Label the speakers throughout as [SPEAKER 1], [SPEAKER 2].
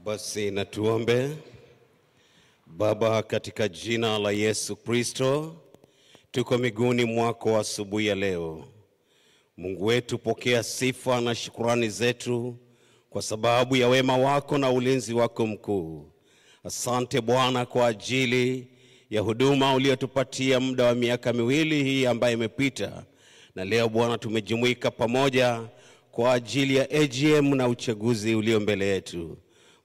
[SPEAKER 1] Basi na tuombe. Baba, katika jina la Yesu Kristo, tuko miguuni mwako asubuhi ya leo. Mungu wetu, pokea sifa na shukrani zetu kwa sababu ya wema wako na ulinzi wako mkuu. Asante Bwana kwa ajili ya huduma uliyotupatia muda wa miaka miwili hii ambayo imepita. Na leo Bwana tumejumuika pamoja kwa ajili ya AGM na uchaguzi ulio mbele yetu.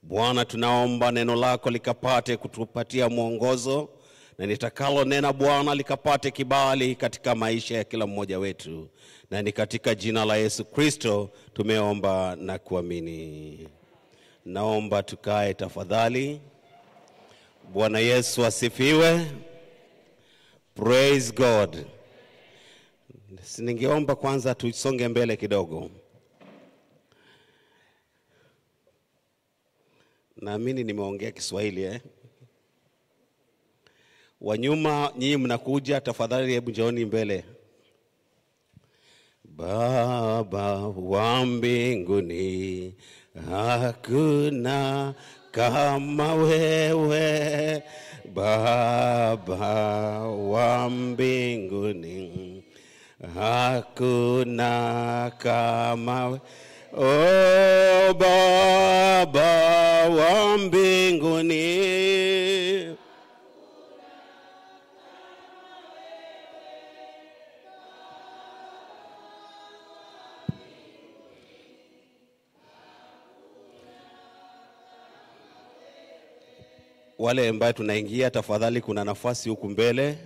[SPEAKER 1] Bwana, tunaomba neno lako likapate kutupatia mwongozo, na nitakalo nena Bwana likapate kibali katika maisha ya kila mmoja wetu. Na ni katika jina la Yesu Kristo tumeomba na kuamini. Naomba tukae tafadhali. Bwana Yesu asifiwe. Praise God. Ningeomba kwanza tusonge mbele kidogo. Naamini nimeongea Kiswahili Wanyuma nyinyi mnakuja, tafadhali hebu njooni mbele. Baba wa mbinguni, hakuna kama wewe. Baba wa mbinguni, hakuna kama wewe. Oh, Baba wa mbinguni, wale ambao tunaingia, tafadhali kuna nafasi huku mbele.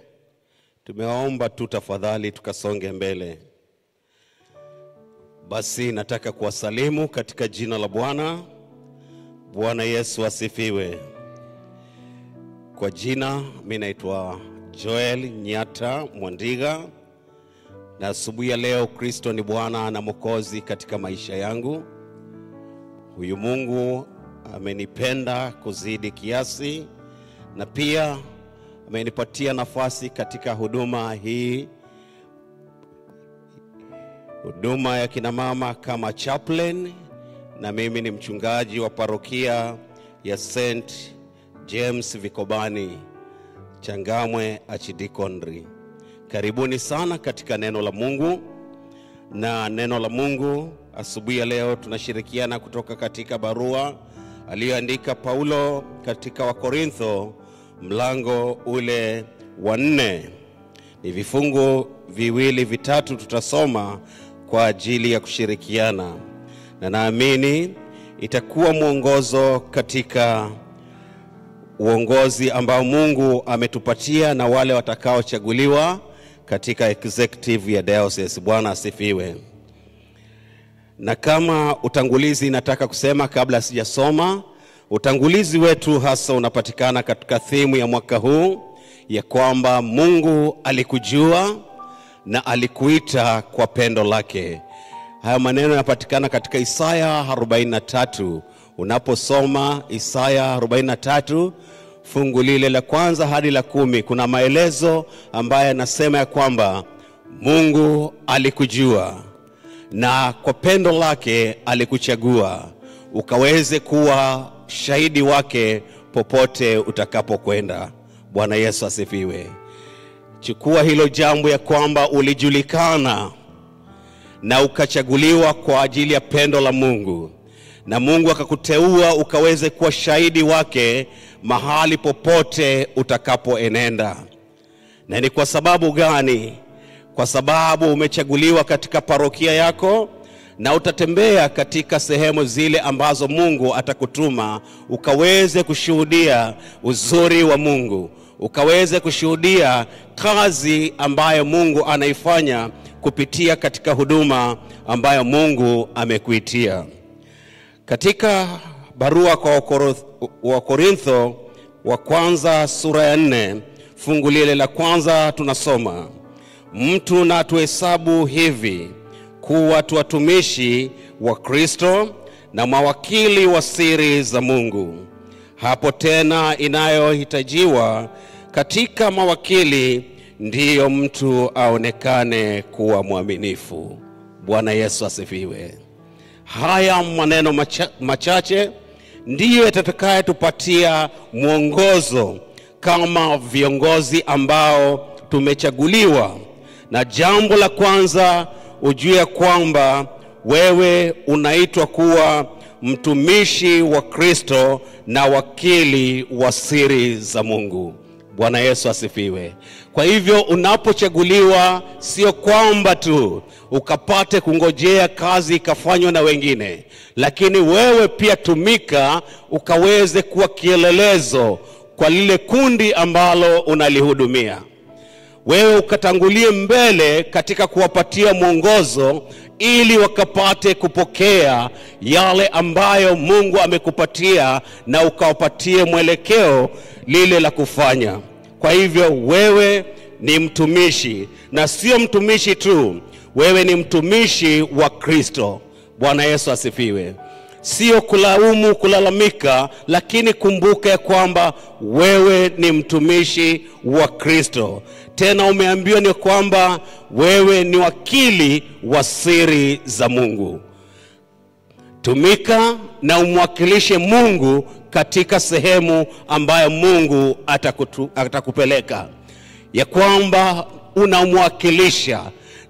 [SPEAKER 1] Tumeomba tu tafadhali tukasonge mbele. Basi nataka kuwasalimu katika jina la Bwana. Bwana Yesu asifiwe. Kwa jina mimi naitwa Joel Nyata Mwandiga, na asubuhi ya leo Kristo ni Bwana na Mwokozi katika maisha yangu. Huyu Mungu amenipenda kuzidi kiasi, na pia amenipatia nafasi katika huduma hii, huduma ya kina mama kama chaplain, na mimi ni mchungaji wa parokia ya St. James Vikobani, Changamwe Archdiconry. Karibuni sana katika neno la Mungu. Na neno la Mungu asubuhi ya leo tunashirikiana kutoka katika barua aliyoandika Paulo katika Wakorintho, mlango ule wa 4. Ni vifungu viwili vitatu tutasoma kwa ajili ya kushirikiana, na naamini itakuwa mwongozo katika uongozi ambao Mungu ametupatia na wale watakaochaguliwa katika executive ya diocese. Bwana asifiwe. Na kama utangulizi nataka kusema kabla sijasoma, utangulizi wetu hasa unapatikana katika theme ya mwaka huu ya kwamba Mungu alikujua na alikuita kwa pendo lake. Haya maneno yanapatikana katika Isaya 43. Unaposoma Isaya 43 fungu lile la kwanza hadi la 10, kuna maelezo ambayo yanasema ya kwamba Mungu alikujua na kwa pendo lake alikuchagua ukaweze kuwa shahidi wake popote utakapokwenda. Bwana Yesu asifiwe. Chukua hilo jambo ya kwamba ulijulikana na ukachaguliwa kwa ajili ya pendo la Mungu, na Mungu akakuteua ukaweze kuwa shahidi wake mahali popote utakapoenenda. Na ni kwa sababu gani? Kwa sababu umechaguliwa katika parokia yako, na utatembea katika sehemu zile ambazo Mungu atakutuma ukaweze kushuhudia uzuri wa Mungu, ukaweze kushuhudia kazi ambayo Mungu anaifanya kupitia katika huduma ambayo Mungu amekuitia. Katika barua kwa Wakorintho wa kwanza sura ya 4 fungu lile la kwanza tunasoma, mtu na tuhesabu hivi kuwa watumishi wa Kristo na mawakili wa siri za Mungu. Hapo tena inayohitajiwa katika mawakili ndiyo mtu aonekane kuwa mwaminifu. Bwana Yesu asifiwe. Haya maneno machache ndiyo yatakayotupatia mwongozo kama viongozi ambao tumechaguliwa. Na jambo la kwanza, ujue kwamba wewe unaitwa kuwa mtumishi wa Kristo na wakili wa siri za Mungu. Bwana Yesu asifiwe. Kwa hivyo unapochaguliwa, sio kwamba tu ukapate kungojea kazi ikafanywa na wengine, lakini wewe pia tumika ukaweze kuwa kielelezo kwa lile kundi ambalo unalihudumia. Wewe ukatangulie mbele katika kuwapatia mwongozo ili wakapate kupokea yale ambayo Mungu amekupatia na ukawapatie mwelekeo lile la kufanya. Kwa hivyo wewe ni mtumishi, na sio mtumishi tu, wewe ni mtumishi wa Kristo. Bwana Yesu asifiwe. Sio kulaumu, kulalamika, lakini kumbuka ya kwamba wewe ni mtumishi wa Kristo. Tena umeambiwa ni kwamba wewe ni wakili wa siri za Mungu. Tumika na umwakilishe Mungu katika sehemu ambayo Mungu atakupeleka, ya kwamba unamwakilisha.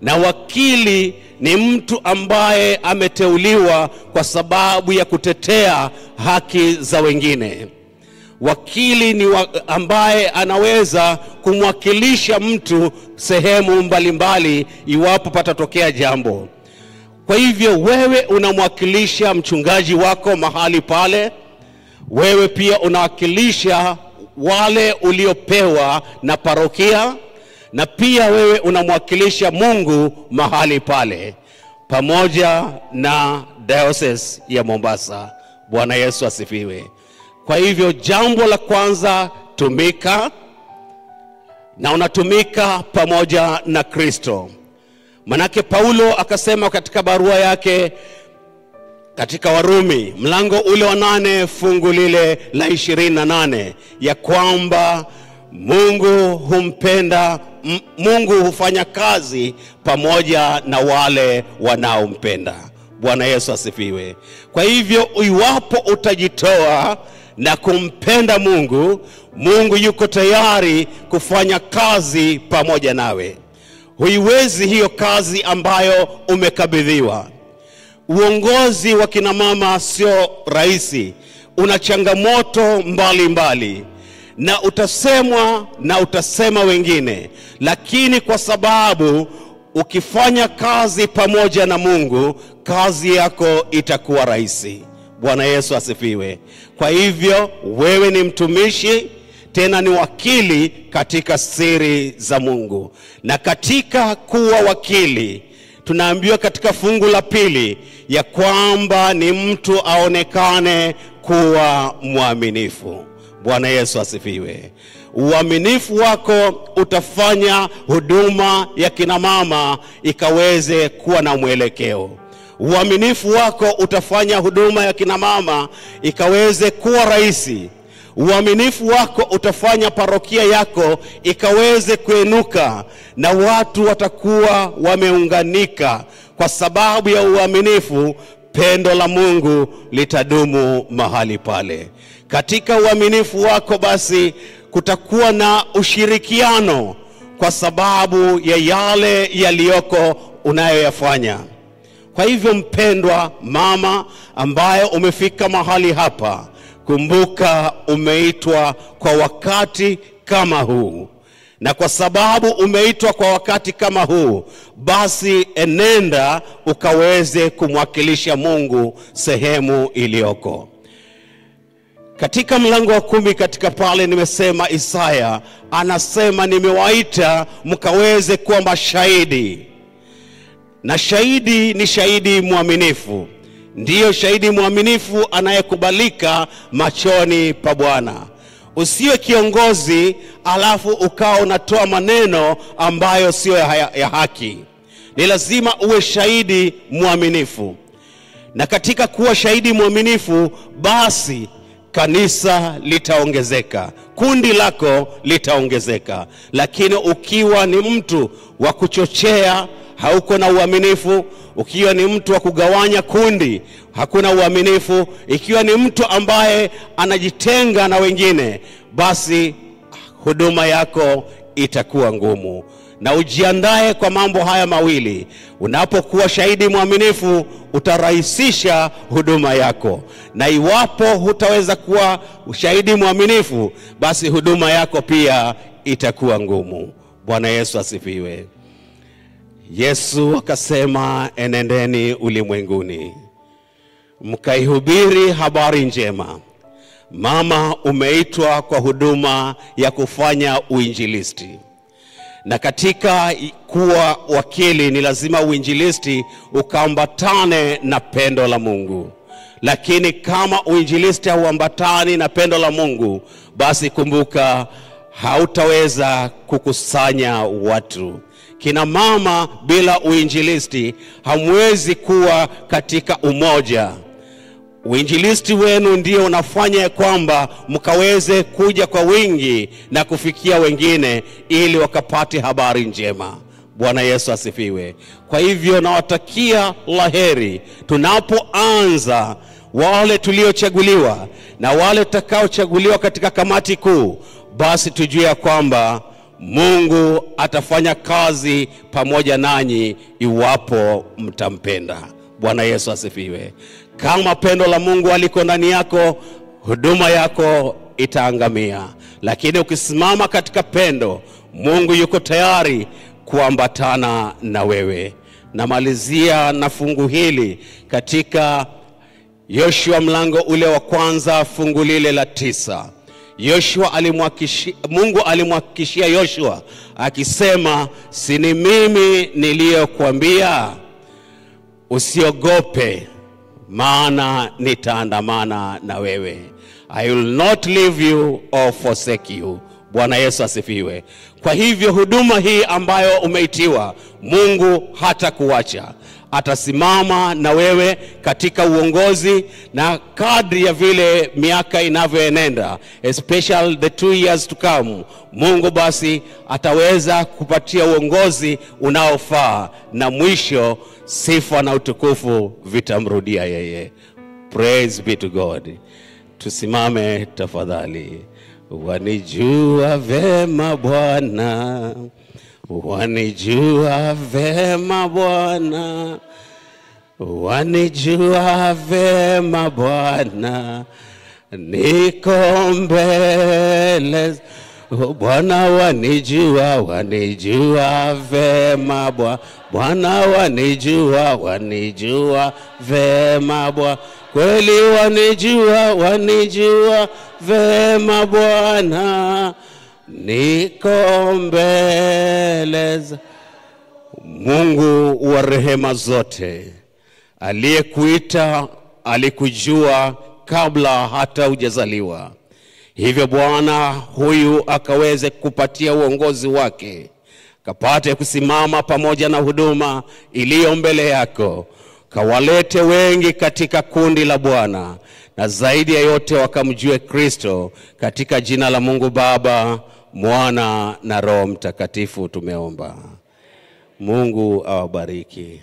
[SPEAKER 1] Na wakili ni mtu ambaye ameteuliwa kwa sababu ya kutetea haki za wengine. Wakili ni ambaye anaweza kumwakilisha mtu sehemu mbalimbali iwapo patatokea jambo. Kwa hivyo wewe unamwakilisha mchungaji wako mahali pale. Wewe pia unawakilisha wale uliopewa na parokia, na pia wewe unamwakilisha Mungu mahali pale pamoja na diocese ya Mombasa. Bwana Yesu asifiwe. Kwa hivyo jambo la kwanza, tumika, na unatumika pamoja na Kristo. Manake Paulo akasema katika barua yake katika Warumi mlango ule wa 8 fungu lile la 28 ya kwamba Mungu hufanya kazi pamoja na wale wanaompenda. Bwana Yesu asifiwe. Kwa hivyo iwapo utajitoa na kumpenda Mungu, Mungu yuko tayari kufanya kazi pamoja nawe. Huiwezi hiyo kazi ambayo umekabidhiwa. Uongozi wa kina mama sio rahisi. Una changamoto mbalimbali, na utasemwa na utasema wengine, lakini kwa sababu ukifanya kazi pamoja na Mungu, kazi yako itakuwa rahisi. Bwana Yesu asifiwe. Kwa hivyo wewe ni mtumishi, tena ni wakili katika siri za Mungu. Na katika kuwa wakili, tunaambiwa katika fungu la 2 ya kwamba ni mtu aonekane kuwa mwaminifu. Bwana Yesu asifiwe. Uaminifu wako utafanya huduma ya kina mama ikaweze kuwa na mwelekeo. Uaminifu wako utafanya huduma ya kina mama ikaweze kuwa rahisi. Uaminifu wako utafanya parokia yako ikaweze kuinuka, na watu watakuwa wameunganika. Kwa sababu ya uaminifu, pendo la Mungu litadumu mahali pale. Katika uaminifu wako basi kutakuwa na ushirikiano kwa sababu ya yale yaliyoko unayoyafanya. Kwa hivyo mpendwa mama ambaye umefika mahali hapa, kumbuka umeitwa kwa wakati kama huu. Na kwa sababu umeitwa kwa wakati kama huu, basi enenda ukaweze kumwakilisha Mungu sehemu iliyoko. Katika mlango wa 10 katika pale nimesema Isaya anasema nimewaita mkaweze kuwa mashahidi. Na shahidi ni shahidi mwaminifu. Ndiyo shahidi mwaminifu anayekubalika machoni pa Bwana. Usiwe kiongozi alafu ukao unatoa maneno ambayo sio ya haki. Ni lazima uwe shahidi mwaminifu. Na katika kuwa shahidi mwaminifu, basi kanisa litaongezeka, kundi lako litaongezeka. Lakini ukiwa ni mtu wa kuchochea hauko na uaminifu, ukiwa ni mtu wa kugawanya kundi, hakuna uaminifu, ikiwa ni mtu ambaye anajitenga na wengine, basi huduma yako itakuwa ngumu. Na ujiandae kwa mambo haya mawili. Unapokuwa shahidi mwaminifu, utarahisisha huduma yako. Na iwapo hutaweza kuwa shahidi mwaminifu, basi huduma yako pia itakuwa ngumu. Bwana Yesu asifiwe. Yesu akasema, enendeni ulimwenguni, mkaihubiri habari njema. Mama, umeitwa kwa huduma ya kufanya uinjilisti. Na katika kuwa wakili ni lazima uinjilisti ukaambatane na pendo la Mungu. Lakini kama uinjilisti hauambatani na pendo la Mungu, basi kumbuka hautaweza kukusanya watu. Kina mama, bila uinjilisti hamwezi kuwa katika umoja. Uinjilisti wenu ndio unafanya kwamba mkaweze kuja kwa wingi na kufikia wengine ili wakapate habari njema. Bwana Yesu asifiwe. Kwa hivyo nawatakia laheri tunapoanza, wale tuliochaguliwa na wale tutakaochaguliwa katika kamati kuu. Basi tujue kwamba Mungu atafanya kazi pamoja nanyi iwapo mtampenda. Bwana Yesu asifiwe. Kama pendo la Mungu aliko ndani yako, huduma yako itaangamia. Lakini ukisimama katika pendo, Mungu yuko tayari kuambatana na wewe. Namalizia na fungu hili katika Yoshua mlango ule wa kwanza, fungu lile la 9. Mungu alimhakikishia Yoshua akisema, si ni mimi niliyokuambia? Usiogope, maana nitaandamana na wewe. I will not leave you or forsake you. Bwana Yesu asifiwe. Kwa hivyo huduma hii ambayo umeitiwa, Mungu hatakuacha. Atasimama na wewe katika uongozi, na kadri ya vile miaka inavyoenenda, especially the 2 years to come, Mungu basi ataweza kupatia uongozi unaofaa, na mwisho sifa na utukufu vitamrudia yeye. Praise be to God. Tusimame tafadhali. Wanijua vema Bwana, wanijua vema Bwana, wanijua vema Bwana, niko mbele Bwana. Wanijua vema Bwana, wanijua vema Bwana, kweli wanijua vema Bwana, niko mbele. Mungu wa rehema zote, aliyekuita alikujua kabla hata hujazaliwa. Hivyo Bwana huyu akaweze kupatia uongozi wake, kapate kusimama pamoja na huduma iliyo mbele yako. Kawalete wengi katika kundi la Bwana, na zaidi ya yote wakamjue Kristo. Katika jina la Mungu Baba, Mwana na Roho Mtakatifu tumeomba. Mungu awabariki.